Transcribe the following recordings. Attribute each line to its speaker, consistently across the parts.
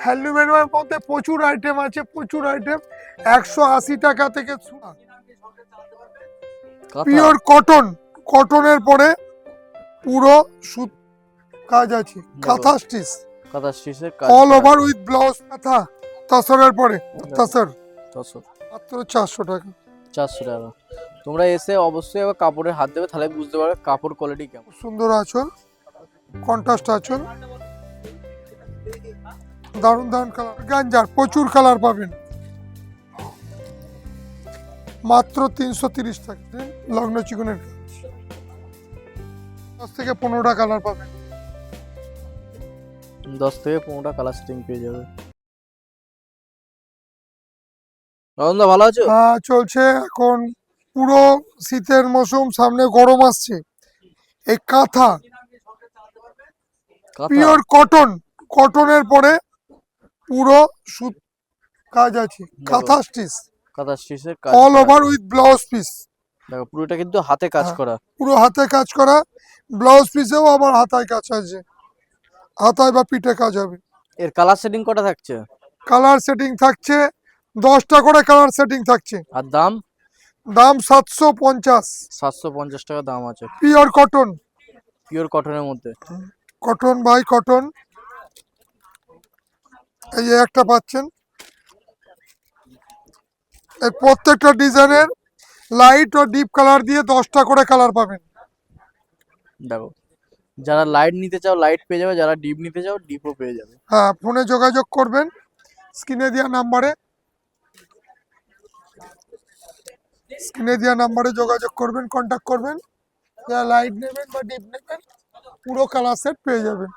Speaker 1: হ্যান্ডলুমের মধ্যে প্রচুর আইটেম আছে, প্রচুর আইটেম। 180 টাকা থেকে পিওর কটন, কটনের পরে পুরো সুত কাজ আছে, কাঁথা স্টিচ,
Speaker 2: কাঁথা স্টিচের কাজ
Speaker 1: অল ওভার উইথ ব্লাউজ। কাঁথা তসরের পরে তসর মাত্র 400 টাকা।
Speaker 2: 400 টাকা। তোমরা এসে অবশ্যই আবার কাপড়ের হাত দেবে, তাহলে বুঝতে পারবে কাপড় কোয়ালিটি কেমন।
Speaker 1: সুন্দর আঁচল, কন্ট্রাস্ট আঁচল, দারুণ দারুণ কালার। গাঞ্জার প্রচুর কালার পাবেন, মাত্র 330 টাকা। লগ্ন চিকনের কাজ, 10 থেকে 15টা কালার পাবেন।
Speaker 2: 10 থেকে 15টা কালার সেটিং পেয়ে যাবে। রতনদা ভালো আছো?
Speaker 1: হ্যাঁ, চলছে এখন। পুরো শীতের মৌসুম, সামনে গরম আসছে। এই কাঁথা পিওর কটন, কটনের পরে পুরো সুত কাজ আছে, কাঁথা স্টিচ,
Speaker 2: কাঁথা স্টিচের কাজ
Speaker 1: all over with blouse piece.
Speaker 2: দেখো পুরোটা কিন্তু হাতে কাজ করা,
Speaker 1: পুরো হাতে কাজ করা। ব্লাউজ পিসেও আবার হাতায় কাজ আছে, হাতায় বা পিঠে কাজ হবে।
Speaker 2: এর কালার সেটিং কটা থাকছে?
Speaker 1: কালার সেটিং থাকছে 10টা করে কালার সেটিং থাকছে।
Speaker 2: আর দাম?
Speaker 1: দাম 750।
Speaker 2: 750 টাকা দাম আছে।
Speaker 1: পিওর কটন,
Speaker 2: পিওর কটনের মধ্যে।
Speaker 1: Cotton by cotton. এই যে একটা পাচ্ছেন। এই প্রত্যেকটা ডিজাইনের লাইট ও ডিপ কালার দিয়ে 10টা করে কালার পাবেন।
Speaker 2: দেখো, যারা লাইট নিতে চাও লাইট পেয়ে যাবে, যারা ডিপ নিতে চাও ডিপও পেয়ে যাবে।
Speaker 1: হ্যাঁ, ফোনে যোগাযোগ করবেন স্ক্রিনে দেওয়া নাম্বারে, যোগাযোগ করবেন, কন্ট্যাক্ট করবেন। যারা লাইট নেবেন বা ডিপ নেবেন, পুরো কালার সেট পেয়ে যাবেন।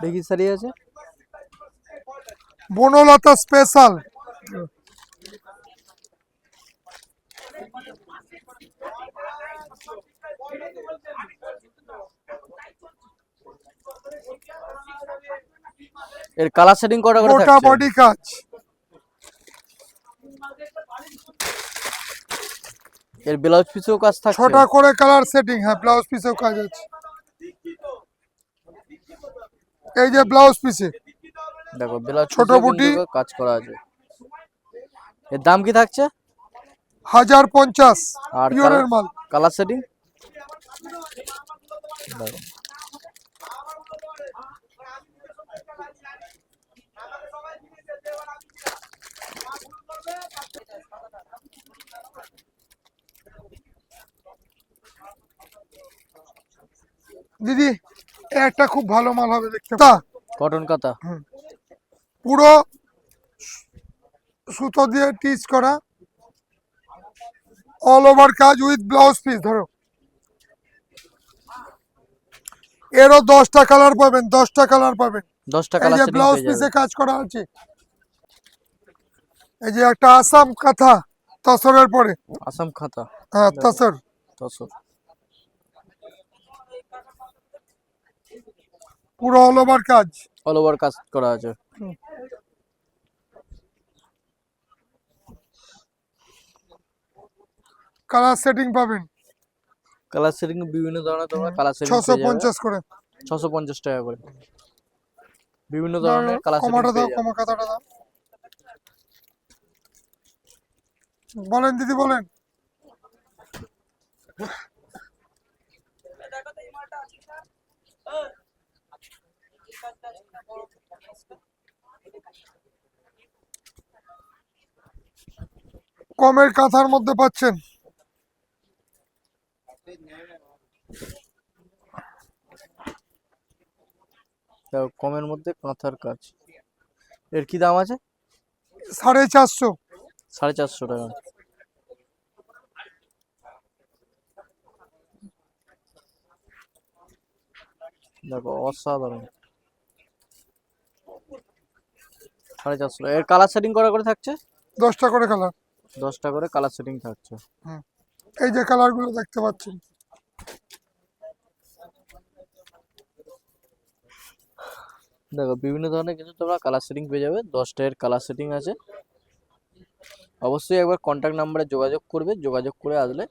Speaker 2: দেখি শাড়ি আছে
Speaker 1: বনলতা স্পেশাল।
Speaker 2: এর কালার সেটিং কটা করে
Speaker 1: গোটা
Speaker 2: থাকছে?
Speaker 1: বডি কাজ,
Speaker 2: এর ব্লাউজ পিসেও কাজ থাকছে?
Speaker 1: 6টা করে কালার সেটিং। হ্যাঁ, ব্লাউজ পিসেও কাজ আছে। এই যে ব্লাউজ পিসে
Speaker 2: দেখো ব্লাউজ
Speaker 1: ছোট বুটি,
Speaker 2: কাজ করা আছে। এর দাম কি থাকছে?
Speaker 1: 1050।
Speaker 2: আর
Speaker 1: পিওরের মাল।
Speaker 2: কালার সেটিং দেখো,
Speaker 1: দিদি একটা খুব ভালো মাল হবে, দেখতে।
Speaker 2: কটন কাঁথা,
Speaker 1: পুরো সুতো দিয়ে টিচ করা, অল ওভার কাজ উইথ ব্লাউজ পিস। ধরো, এরও 10টা কালার পাবেন, 10টা কালার পাবেন।
Speaker 2: 10টা
Speaker 1: এই
Speaker 2: কালার
Speaker 1: যে
Speaker 2: সেটিং
Speaker 1: ব্লাউজ
Speaker 2: পেয়ে
Speaker 1: পিসে
Speaker 2: যাবে।
Speaker 1: কাজ করা আছে। এই যে একটা আসাম কাঁথা তসরের পরে।
Speaker 2: আসাম কাঁথা,
Speaker 1: হ্যাঁ, তসর।
Speaker 2: তসর।
Speaker 1: পুরো অল ওভার কাজ,
Speaker 2: অল ওভার কাজ করা আছে।
Speaker 1: কালার সেটিং পাবেন।
Speaker 2: কালার সেটিং বিভিন্ন ধরনের তোমরা কালার সেটিং পেয়ে যাবে।
Speaker 1: 650 করে,
Speaker 2: 650 টাকা করে বিভিন্ন ধরনের কালার সেটিং
Speaker 1: কমাটা দাও,
Speaker 2: পেয়ে যাবে।
Speaker 1: কমা কাঁথাটা দাও। বলেন দিদি, বলেন। কমের কাঁথার মধ্যে পাচ্ছেন।
Speaker 2: কমের মধ্যে কাঁথার কাজ। এর কি দাম আছে?
Speaker 1: 450।
Speaker 2: 450 টাকা। দেখো অসাধারণ। 450। এর কালার সেটিং করা করে থাকছে?
Speaker 1: 10টা করে কালার।
Speaker 2: 10টা করে কালার সেটিং থাকছে।
Speaker 1: এই যে কালারগুলো দেখতে পাচ্ছেন।
Speaker 2: দেখো বিভিন্ন ধরনের কিন্তু তোমরা কালার সেটিং পেয়ে যাবে। 10টা এর কালার সেটিং আছে। অবশ্যই একবার কন্ট্যাক্ট নাম্বারে যোগাযোগ করবে, যোগাযোগ করে আসলে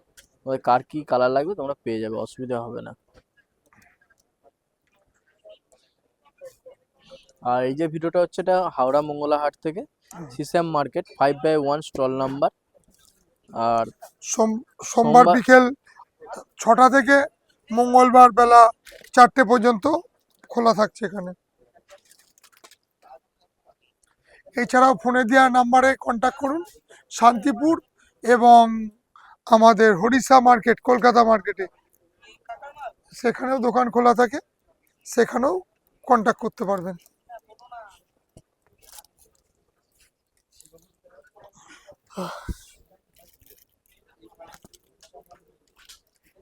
Speaker 2: ওই কার কি কালার লাগবে তোমরা পেয়ে যাবে, অসুবিধা হবে না। আর এই যে ভিডিওটা হচ্ছে, এটা হাওড়া মঙ্গলাহাট থেকে সিসাম মার্কেট 5/1 স্টল নাম্বার। আর
Speaker 1: সোমবার
Speaker 2: সোমবার
Speaker 1: বিকেল 6টা থেকে মঙ্গলবার বেলা 4টে পর্যন্ত খোলা থাকছে এখানে। এছাড়াও ফোনে দেওয়া নাম্বারে কন্ট্যাক্ট করুন। শান্তিপুর এবং আমাদের হরিষা মার্কেট, কলকাতা মার্কেটে, সেখানেও দোকান খোলা থাকে, সেখানেও কন্ট্যাক্ট করতে পারবেন।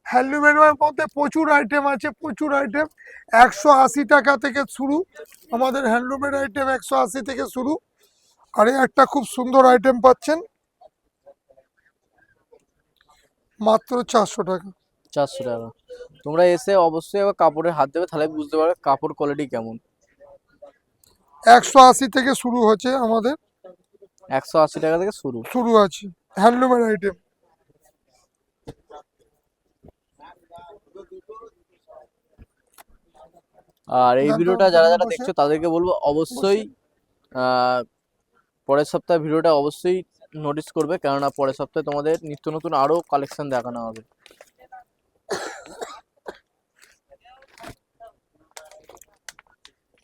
Speaker 1: হ্যান্ডলুমের মধ্যে প্রচুর আইটেম আছে, প্রচুর আইটেম। 180 টাকা থেকে শুরু, আমাদের হ্যান্ডলুমের আইটেম 180 থেকে শুরু। আর এই একটা খুব সুন্দর আইটেম পাচ্ছেন মাত্র 400 টাকা।
Speaker 2: 400 টাকা। তোমরা এসে অবশ্যই আবার কাপড়ের হাত দেবে, তাহলে বুঝতে পারবে কাপড় কোয়ালিটি কেমন।
Speaker 1: 180 থেকে শুরু হচ্ছে আমাদের,
Speaker 2: 180 টাকা থেকে শুরু।
Speaker 1: শুরু আছে হ্যান্ডলুমের আইটেম।
Speaker 2: আর এই
Speaker 1: দাম
Speaker 2: ভিডিওটা
Speaker 1: দাম
Speaker 2: যারা
Speaker 1: করুন
Speaker 2: যারা
Speaker 1: বসে
Speaker 2: দেখছো তাদেরকে বলবো অবশ্যই
Speaker 1: বসে।
Speaker 2: আহ, পরের সপ্তাহে ভিডিওটা অবশ্যই নোটিস করবে, কেননা পরের সপ্তাহে তোমাদের নিত্য নতুন আরো কালেকশন দেখানো হবে।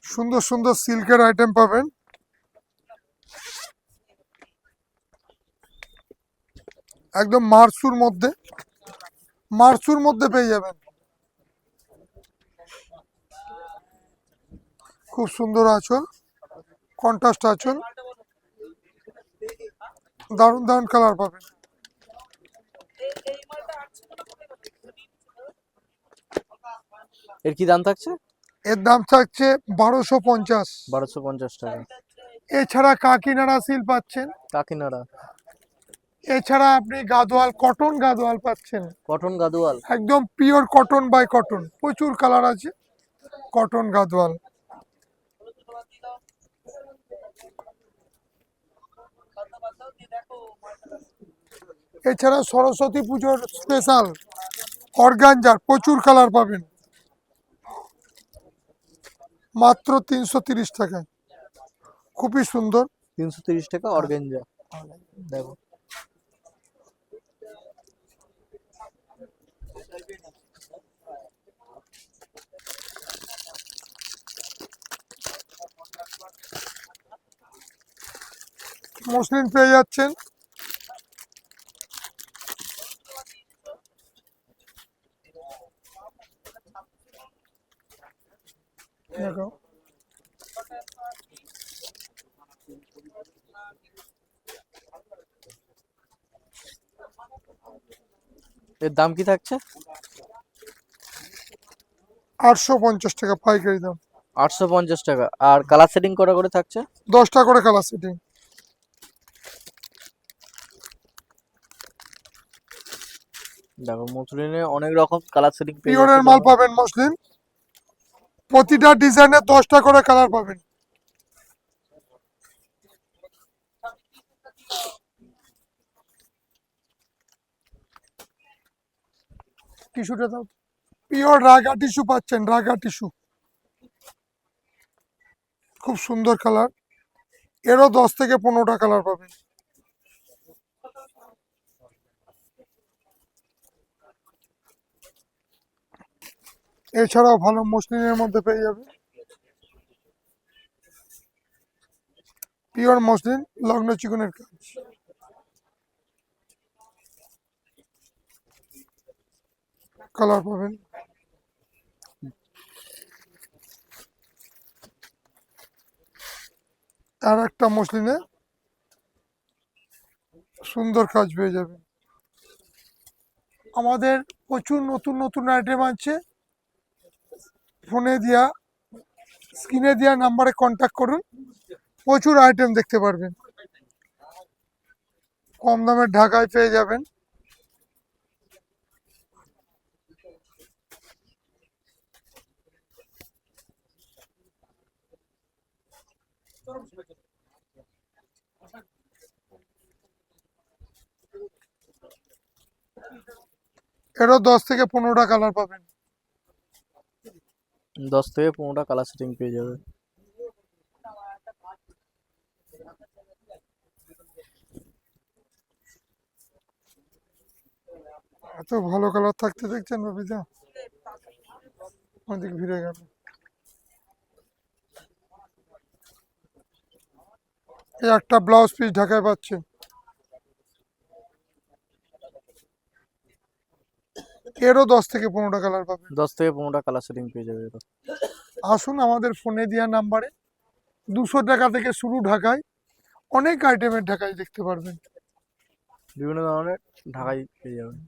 Speaker 1: সুন্দর সুন্দর সিল্কের আইটেম পাবেন, একদম মারসুর মধ্যে পেয়ে যাবেন। খুব সুন্দর আঁচল, কন্ট্রাস্ট আঁচল, দারুণ দারুণ কালার পাবেন।
Speaker 2: এর কি দাম থাকছে?
Speaker 1: এর দাম থাকছে 1250।
Speaker 2: 1250 টাকা।
Speaker 1: এছাড়া কাকিনাড়া সিল পাচ্ছেন।
Speaker 2: কাকিনাড়া
Speaker 1: এছাড়া আপনি গাদোয়াল, কটন গাদোয়াল পাচ্ছেন,
Speaker 2: কটন গাদোয়াল।
Speaker 1: একদম পিওর কটন বাই কটন, প্রচুর কালার আছে, কটন গাদোয়াল। এছাড়া সরস্বতী পুজোর স্পেশাল অর্গানজার প্রচুর কালার পাবেন মাত্র 330 টাকায়, খুবই সুন্দর।
Speaker 2: 330 টাকা অর্গানজা। দেখো
Speaker 1: মসলিন পেয়ে যাচ্ছেন, দেখো
Speaker 2: এর দাম কি থাকছে?
Speaker 1: 850 টাকা পাইকারি দাম।
Speaker 2: 850 টাকা। আর কালার সেটিং করা করে থাকছে?
Speaker 1: 10টা করে কালার সেটিং।
Speaker 2: দেখো মসলিনে অনেক রকম কালার সেটিং পেয়ে যাচ্ছে
Speaker 1: পিওরের মাল
Speaker 2: তোমরা।
Speaker 1: পাবেন মসলিন, প্রতিটা ডিজাইনে 10টা করে কালার পাবেন। টিস্যুটা দাও, পিওর রাগা টিস্যু পাচ্ছেন, রাগা টিস্যু, খুব সুন্দর কালার। এরও 10 থেকে 15টা কালার পাবেন। এছাড়াও ভালো মসলিনের মধ্যে পেয়ে যাবে, পিওর মসলিন, লগ্ন চিকনের কাজ, কালার পাবেন। আর একটা মসলিনে সুন্দর কাজ পেয়ে যাবেন। আমাদের প্রচুর নতুন নতুন আইটেম আছে, ফোনে দেওয়া, স্ক্রিনে দেওয়া নাম্বারে কন্ট্যাক্ট করুন, প্রচুর আইটেম দেখতে পারবেন, কম দামে ঢাকায় পেয়ে যাবেন। এরও 10 থেকে 15টা কালার পাবেন।
Speaker 2: 10 থেকে 15টা কালার সেটিং পেয়ে যাবে।
Speaker 1: এত ভালো কালার থাকতে দেখছেন বাপিদা, অনেক ভিড়ে গেল। এই একটা ব্লাউজ পিস ঢাকায় পাচ্ছেন, এরও 10 থেকে 15টা কালার পাবেন।
Speaker 2: 10 থেকে 15টা কালার সেটিং পেয়ে যাবে এরও।
Speaker 1: আসুন আমাদের ফোনে দেওয়া নাম্বারে, 200 টাকা থেকে শুরু ঢাকায়, অনেক আইটেমের ঢাকায় দেখতে পারবেন।
Speaker 2: বিভিন্ন ধরনের ঢাকাই পেয়ে যাবেন।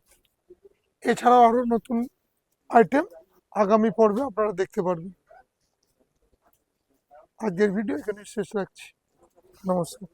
Speaker 1: এছাড়াও আরো নতুন আইটেম আগামী পর্বে আপনারা দেখতে পারবেন। আজকের ভিডিও এখানে শেষ রাখছি, নমস্কার।